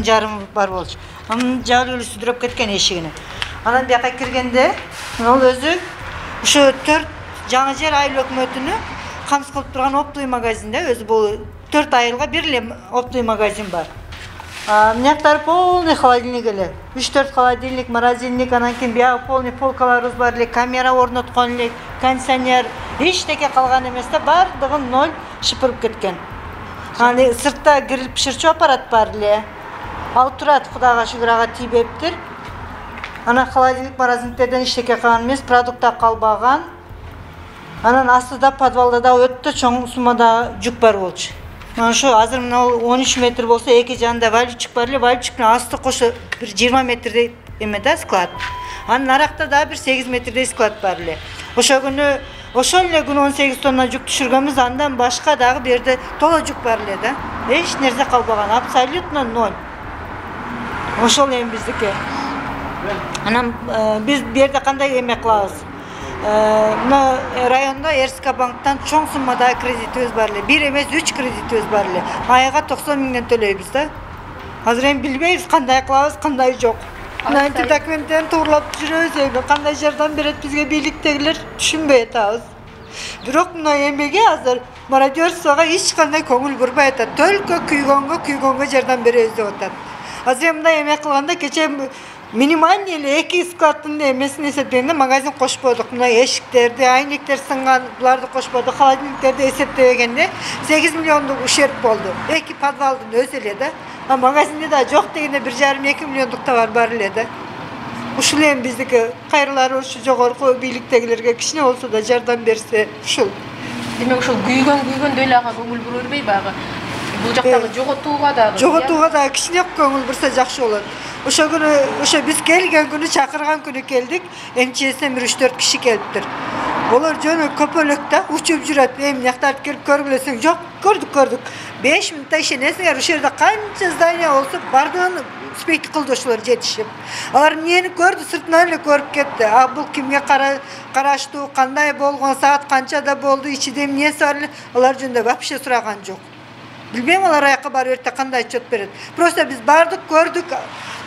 жарым бар болчу. Анын жары эле сүдүрөп кеткен эшигине. Анан бияка киргенде, ол өзү ошо 4 жаңы жер айыл өкмөтүнүн камсыз кылып турган оптовый магазинде, өзү бул 4 айылга бир эле оптовый магазин бар. Мынаяктары полный холодильник эле. 3-4 холодильник, морозильник, анан кийин биягы полный полкаларыбыз бар эле, камера орноткон элек, кондиционер, эчтеке калган эмес да, бардыгын ноль шыпырып кеткен. Аны сыртта кирилип пиширчү аппарат бар эле. Ал турат, Кудайга шүгүр, ага тийбептир. Анан холодильник, морозильниктерден эчтеке калган эмес, продукт калбаган. Анан астыда подвалда да өтө чоң суммада жүк бар болчу. Ошо азыр мына 13 метр болсо, эки жанында вальчик бар эле, вальчиктин асты кошо бир 20 метрдей эме да склад. Анын аракта да бир 8 метрдей склад бар эле. Ошол эле күнү 18 тонна жүк түшүргөнбүз, андан башка дагы берде толо жүк бар эле да. Эч нерсе калбаган, абсолютно ноль. Ошол эми биздики. Анан биз бу жерде кандай эме кылабыз? Мына районда РСК банктан чоң суммада кредитибиз бар эле. 1 эмес 3 кредитибиз бар эле. Айга 90 миңден төлөйбүз да. Азыр эми билбейбиз кандай кылабыз, кандай жок. Мына документтерин туурлап жүрөбүз, эми кандай жардам берет бизге бийликтегилер түшүнбөй атабыз. Бирок мына эмеге азыр мародерствого эч кандай көңүл бурбай атат. Только күйгөнгө жардам беребиз деп атат. Азыр мындай эме кылганда кече минимальный эле 2 складтын эмесин эсептегенде магазин кошподук. Мына эшиктерди, айнектер сынган, буларды кошподук, холодильниктерди эсептегенде 8 миллиондук ущерб болду. 2 подвалдын өзү эле да. А магазинде да жок дегенде 1,5-2 миллиондук товар бар эле да. Ушул эми биздики кайрылары ушу жогорку бийликтегилерге кичине болсо да жардам берсе, ушул. Демек ушул күйгөндө эле ага көңүл бурбай багы. Бул жактагы жоготууга дагы кичине көңүл бурса жакшы болот. Ошо күнү, ошо биз келген күнү, чакырган күнү келдик, МЧСтен 3-4 киши келиптир. Олар жөнө көпөлөк да учуп жүрөт. Эми жактарды келип көргүлөсөң, жок, көрдүк. 5 минутта ишенесиңер, ошол жерде канча здание болсо, бардыгын успейт кылды ошолор жетишип. Алар эмнени көрдү, сыртынан эле көрүп кетти. А бул кимге караштуу, кандай болгон, саат канчада болду, ичиде эмнеси бар эле, алар жөнүндө вообще сураган жок. Билбейм, алар аяка барып эрте кандай отчет берет. Просто биз бардык, көрдүк,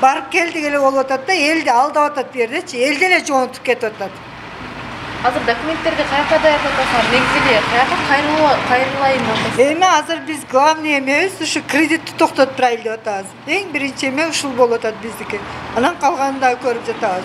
барып келдик эле болуп атат да, элди алдап атат бу жердечи, элди эле жоонтуп кетип атат. Азыр документтерди каяка даярдап атасыңар? Негизи каяка кайрылайын деп? Эми азыр биз главный эмебиз ушу кредитти токтотуп турайлы деп атабыз. Эң биринчи эме ушул болуп атат биздики. Анан калганын дагы көрүп жатабыз.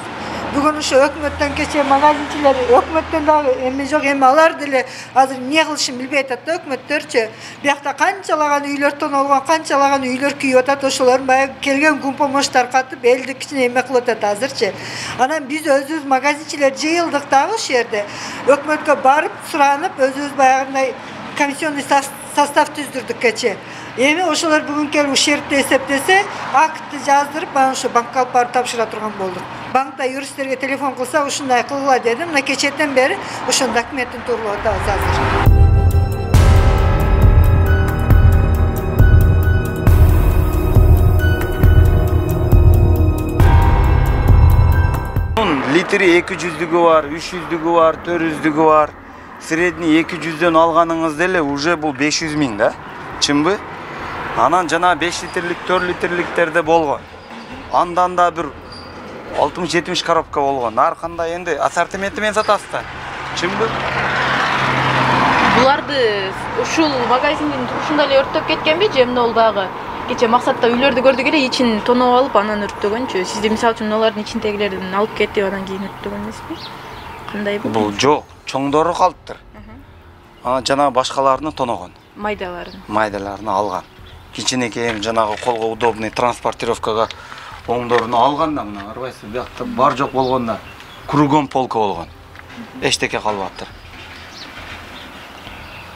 Бүгүн ушу өкмөттөн кече магазинчилер, өкмөттөн дагы эме жок, эми алар деле азыр эмне кылышын билбей атат да өкмөттөрчү. Биякта канчалаган үйлөр тонолгон, канчалаган үйлөр күйүп атат, ошолордун баягы келген гумпомош таркатып, элди кичине эме кылып атат азырчы. Анан биз өзүбүз магазинчилер жыйылдык дагы ушул жерде. Өкмөткө барып суранып, өзүбүз баягындай комиссионный состав түздүрдүк кече. Эми ошолор бүгүн келип ущербти эсептесе, актты жаздырып, анан ошо банкка алып барып тапшыра турган болдук. Банкта юристтерге телефон кылса, ушундай кылгыла дедим. Мына кечеден бери ошол документтин туруп атабыз азыр. Литри 200-дүгү бар, 300-дүгү бар, 400-дүгү бар. Средний 200-дөн алганыңыз деле уже бул 500 миң да. Чынбы? Анан жана 5 литрлик, 4 литрликтерде болгон. Андан да бир 60-70 коробка болгон. Ар кандай энди ассортименти менен сатасыздар. Чынбы? Буларды ушул магазиндин турушунда эле өрттөп кеткенби, же эмне болду агы? Кече максатта үйлөрдү көрдүк эле, ичин тоноп алып, анан өрттөгөнчү. Сизде мисалы үчүн алардын ичиндегилердин алып кетип, анан кийин өрттөгөн эмеспи? Кандай болду? Бул жок, чоңдору калыптыр. Анан жана башкаларını тоногон. Майдаларын алган. Кичинекей жанагы колго удобный транспортировкага оңдоруну алганда, мына карабайсыз, биякта бар жок болгондо кругом полка болгон. Эчтеке калбаптыр.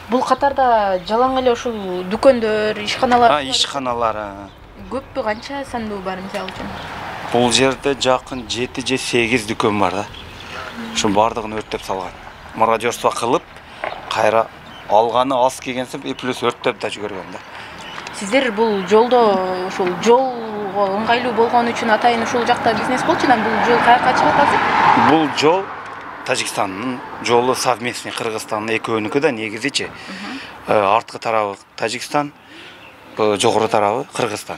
Бул катарда жалаң эле ушул дүкөндөр, ишканалар. Ишканалар. Көппү, канча сандуу бар мисалы үчүн? Бул жерде жакын 7 же 8 дүкөн бар да. Ушун бардыгын өрттөп салган. Мародерство кылып, кайра алганы аз келгенсип, плюс өрттөп да жүгөргөн да. Сиздер бул жолдо ушул жолго ыңгайлуу болгон үчүн атайын ушул жакта бизнес болчу, бул жол каяка чыгат азыр? Бул жол Тажикстандын жолу совместный, Кыргызстандын экөөнүкү да негизичи. Арткы тарабы Тажикстан, жогору тарабы Кыргызстан.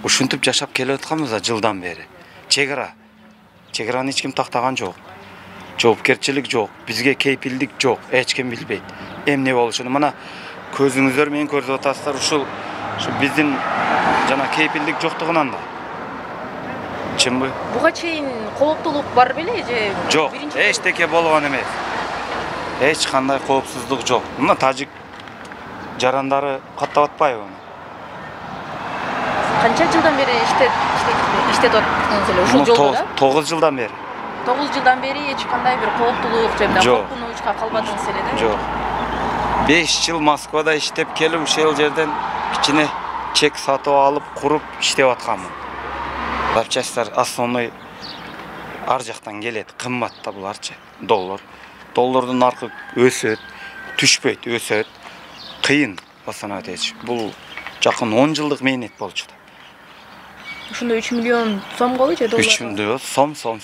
ушинтип жашап келип атканбыз жылдан бери. Чегараны эч ким тактаган жок. Жоопкерчилик жок, бизге кейпилдик жок, эч ким билбейт. Эмне болушун мына көзүңүздөр менен көрүп атасыздар, ушул биздин жана кейпилдик жоктугунан да. Чынбы? Буга чейин кооптулук бар беле же? Жок, эчтеке болгон эмес. Эч кандай коопсуздук жок. Мына тажик жарандары каттап атпайбы? Канча жылдан бери иштеп атасыңыз эле ушул жолдо да? 9 жылдан бери. 9 жылдан бери эч кандай бир кооптулук же коркунучка калбадыңыз эле да? Жок. 5 жыл Москвада иштеп келип, ушул жерден кичине чек сатып алып, куруп иштеп атканмын. Запчастьтар основной ар жактан келет, кымбат да буларчы. Доллардын наркы өсөт, түшпөйт, өсөт. Кыйын басана этиш. Бул жакын 10 жылдык мээнет болчу. Ушунда 3 миллион сомго же доллар? 3 миллион сом.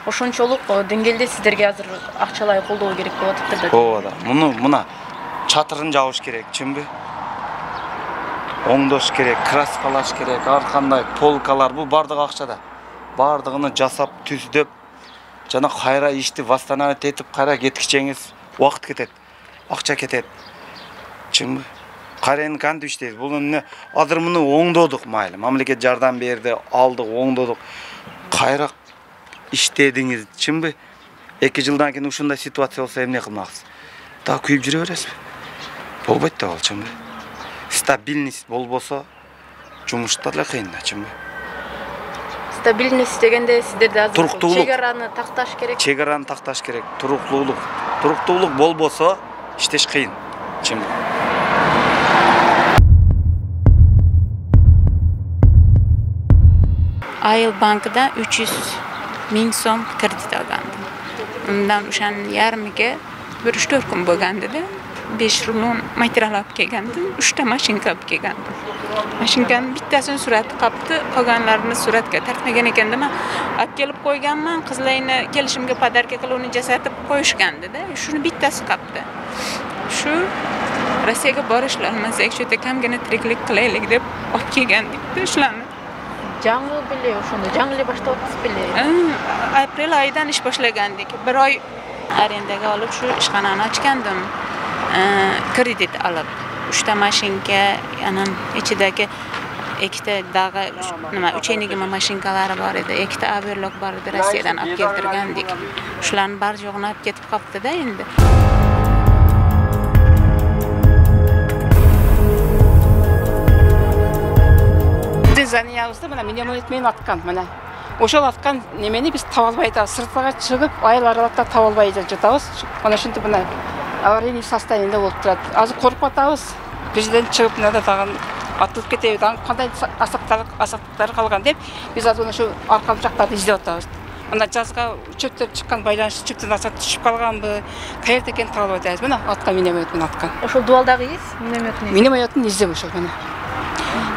Ошончолук деңгээлде сиздерге азыр акчалай колдоо керек болуп атыптыр да. Ооба да. Мына чатырын жабыш керек, чынбы? Оңдош керек, краскалаш керек, ар кандай полкалар, бул бардыгы акчада. Бардыгыны жасап, түздөп, жана кайра ишти восстановить этип, кайра кеткичеңиз убакыт кетет, акча кетет. Чынбы? Кайраны кантип иштейбиз? Бул эмне? Азыр муну оңдодук майли. Мамлекет жардам берди, алдык, оңдодук. Кайра иштедиңиз, чынбы? 2 жылдан кийин ушундай ситуация болсо эмне кылмаксыз? Да күйүп жүрө бересизби? Болбойт да ал, чынбы? Стабильность болбосо жумушта эле кыйын да, чынбы? Стабильность дегенде сиздерде азыр туруктуулук. чегараны такташ керек. Чегараны такташ керек, туруктуулук болбосо иштеш кыйын, чынбы? Айыл банкida 300 ming so'm kredit olgandim. Undan o'shaning yarmiga 1-4 kun bo'lgandida 5 rulon material olib kelgandim, 3 ta mashinka olib kelgandim. Mashinkaning bittasini surati qolibdi, qolganlarini suratga tartmagan ekanda men olib kelib qo'yganman, qizlarni kelishimga podarka qilib uni jasatib qo'yishgandida, shuni bittasi qolibdi. Shu Rossiyaga borishlar olmasak, shu yerda kamgina tiriklik qilaylik deb olib kelgandik-da shularni. Жаңы беле ошондо, жаңы эле баштап атасыз беле? Aprel oyidan ish boshlagandik. 1 oy arendaga olib shu ishxonani ochgandim. Kredit olib, 3 ta mashinka, yana ichidagi 2 ta dag'i, nima, 3 enigma mashinkalari bor edi, 2 ta overlock bor edi, Rossiyadan olib keltirgandik. Shularni bari yo'g'ini olib ketib qolibdi-da endi. Заниябызды мына миномет аткан, мына. Ошол аткан немени биз таба албай атабыз. Сыртка чыгып, айыл аралыкта таба албай жатабыз. Мына ушинтип мына аварийный состояниеде болуп турат. Азыр коркуп атабыз. Бирден чыгып мынада тагын атылып кетеби, тагын кандай асактар калган деп, биз азыр ошо арка жактарды издеп атабыз. Мына жазга чөптөр чыккан, байланыш чөптөн асат түшүп калганбы, каерде экенин таба албай атабыз. Мына аткан миномет аткан. Ошол дуалдагы из минометни. Минометин издеп ошол мына.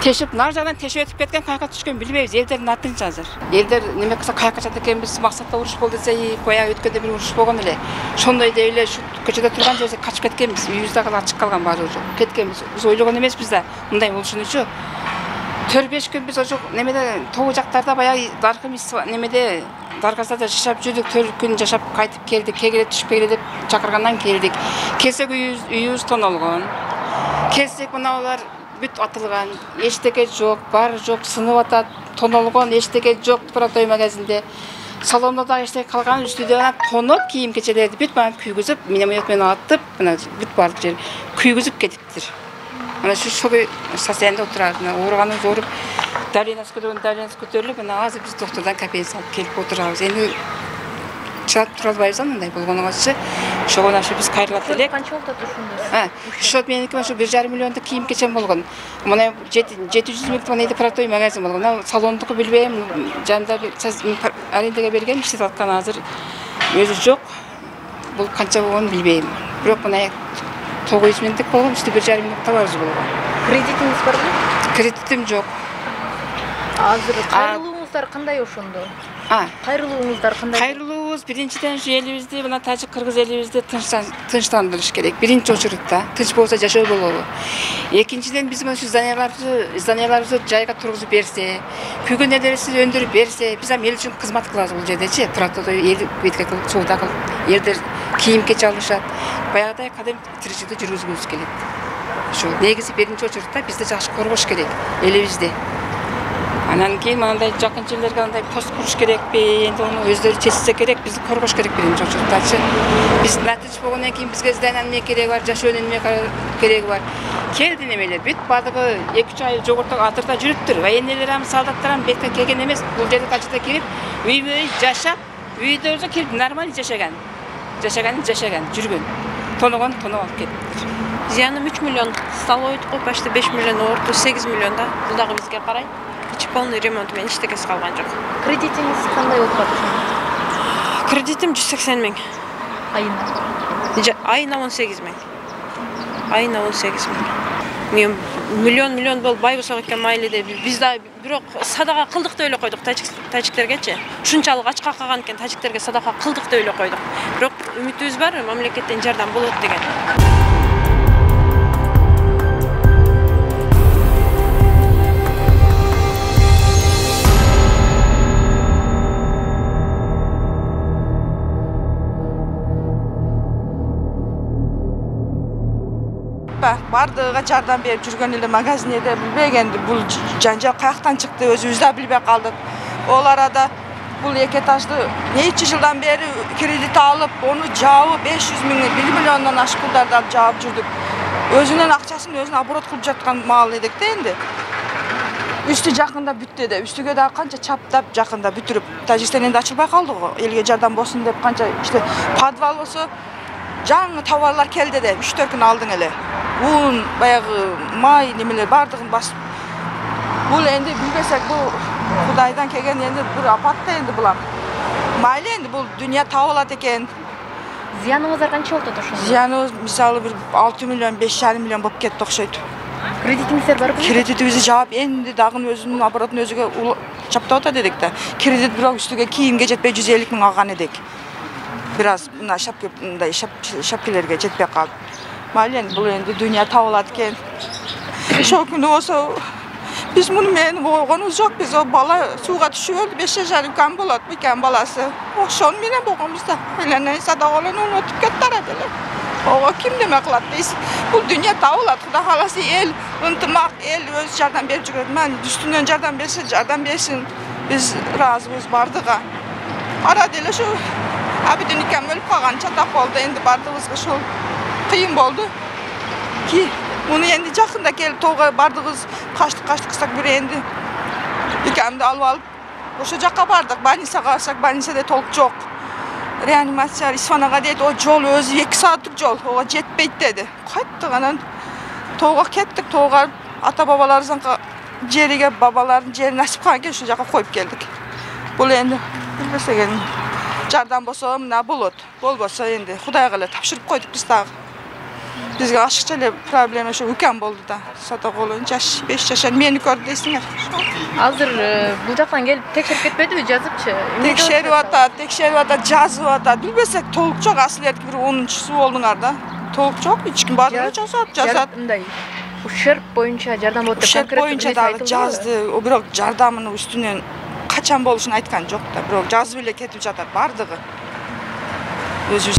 Тешип, нар жагдан тешип өтүп кеткен, каяка түшкөн билбейбиз. Элдердин артынча азыр. Элдер неме кылса каяка чат экенбиз, максатта уруш болду десе, коя өткөндө бир уруш болгон эле. Ошондой деп эле шу көчөдө турган жерде качып кеткенбиз. Үйүбүздө ачык калган баары уже. Кеткенбиз. Биз ойлогон эмеспиз да, мындай болушунучу. 4-5 күн биз ошо немеде тогу жактарда баягы даркымыз немеде дарказада жашап жүрдүк, 4 күн жашап кайтып келдик. Кегеле түшүп келе деп чакыргандан келдик. Келсек үйүбүз тонолгон. Келсек мына алар бүт атылган, эчтеке жок, бар жок, сынып атат, тонолгон, эчтеке жок Протой магазинде. Салонда да эчтеке калган, үстүдө гана тоноп, кийим-кечелерди бүт менен күйгүзүп, миномет менен атып, мына бүт бардык жер күйгүзүп кетиптир. Мына ошол состояниеде отурат, ооруганыбыз ооруп, давлениябыз көтөрүлүп, мына азыр биз доктордон капельница алып келип отурабыз. Эми чыгып тура албайбыз андай болгонуңузчу. Ошого ошо биз кайрылат элек. Канча болот ушунда? Ошо меники ошо 1,5 миллиондук кийим-кечем болгон. Мына 700 миң тоннайда Протой магазин болгон. Салондуку билбейм, жанында арендага берген иштеп аткан азыр өзү жок. Бул канча болгонун билбейм. Бирок мына 900 миңдик болгон, үстү 1,5 миңдик товарыбыз болгон. Кредитиңиз барбы? Кредитим жок. Азыр кайрылууңуздар кандай ошондо? Кайрылууңуздар кандай? Кайрылуу бардыгыбыз биринчиден ушу элибизди, мына тажик кыргыз элибизди тынчтандырыш керек. Биринчи очурутта тынч болсо жашоо болобу. Экинчиден биз мына зданияларыбызды жайга тургузуп берсе, күйгөн нерселерди өндүрүп берсе, биз ам эл үчүн кызмат кылабыз бул жердечи. Туратты эл бетке кылып, сууда кылып, элдер кийимге чалышат. Баягыдай кадим тиричиликти жүргүзгүбүз келет. Ошо негизи биринчи очурутта бизди жакшы коргош керек элибизди. Анан кийин мындай жакын жерлерге андай пост куруш керекпи, энди ону өздөрү чечсе керек, бизди коргош керек биринчи очуруттачы. Биз натыч болгондон кийин бизге зданияның эмне кереги бар, жашоонун эмне кереги бар. Келди немелер, бүт бардыгы 2-3 ай жогорто атырда жүрүптүр. Военныйлар, солдаттар бетке келген эмес, бул жерге качта кирип, үй жашап, үйдөргө кирип нормаль жашаган, жүргөн. Тоногон алып кетти. Зияным 3 миллион, столовый коюп, почти 5 миллион орду, 8 миллион да. Бул дагы бизге карай. Полный ремонт менен эчтекеси калган жок. Кредитиңиз кандай болуп калды? Кредитим 180 миң. Айына? Айына 18 миң. Айына 18 миң. Мен миллион болуп бай болсок экен майлы деп. Биз да бирок садака кылдык деп эле койдук тажиктергечи. Ушунчалык ачка калган экен тажиктерге садака кылдык деп эле койдук. Бирок үмүтүбүз бар, мамлекеттен жардам болот деген. Бардыга жардам берип жүргөн эле магазинде билбегенди бул жанжал каяктан чыкты, өзүбүз да билбей калдык. Ол арада бул 2 этажды нече жылдан бери кредит алып, ону жаабы 500 миң, 1 миллиондон ашык пулдарды алып жаап жүрдүк. Өзүнүн акчасын өзүнө оборот кылып жаткан маал эдик да энди. Үстү жакында бүттү да, үстүгө да канча чаптап жакында бүтүрүп, Тажикстан энди ачылбай калды го. Элге жардам болсун деп канча иште подвал болсо жаңы товарлар келди де 3-4 күн алдың эле. Un, баягы май немелер бардыгын басып. Бул энди билбесек, бул Кудайдан келген энди бир апат да энди булар. Майлы энди бул дүйнө таап алат экен. Зыяныңыздар канча болду ошо? Зыяныбыз мисалы бир 6 миллион, 5,5 миллион болуп кетти окшойт. Кредитиңиздер барбы? Кредитибизди жаап, энди дагы өзүнүн оборотун өзүгө чаптап атат дедик да. Кредит бирок үстүгө кийимге жетпей 150 миң алган эдик. Бираз мына шапкелерге жетпей калды. Майлен бул энди дүйнө таап алат экен. Ошол күнү болсо биз муну менен болгонубуз жок. Биз о бала сууга түшүп өлдү, 5 жашар үлкөн болот, үлкөн баласы. Ошону менен болгонбуз да. Эле садагалан өтүп кетти ара деле. Ого ким неме кылат дейсиз? Бул дүйнө таап алат. Кудай кааласа эл ынтымак, эл өз жардам берип жүрөт. Мен үстүнөн жардам берсе, жардам берсин. Биз ыраазыбыз бардыга. Ара деле ошо абиден икем өлүп калган чатак болду. Энди бардыгыбызга ошол кыйын болду. Ки муну энди жакында келип тоого бардыгыбыз качтык бир энди икемди алып алып ошо жакка бардык. Больницага барсак, больницада толук жок. Реанимация Исфанага дейт, о жол өзү 2 сааттык жол, ого жетпейт деди. Кайттык анан тоого кеттик, тоого ата бабаларыбыздын жериге, бабалардын жери насип кылган экен, ошол жака коюп келдик. Бул энди билбесек энди жардам болсо мына болот. Болбосо энди Кудайга эле тапшырып койдук биз дагы. Бизге ашыкча эле проблема ошо үлкөн болду да. Сатоголон 5 жашар мени көрдү дейсиңер. Азыр бул жактан келип текшерип кетпедиби, жазыпчы? Текшерип атат, жазып атат. Билбесек толук жок, асыл эртип бир 10-чусу болдуңар да. Толук жок, эч ким бардыгы жазат. Мындай ушерб боюнча жардам болот деп конкреттүү боюнча дагы жазды. Бирок жардамынын үстүнөн качан болушун айткан жок да. Бирок жазып эле кетип жатат бардыгы. Өзү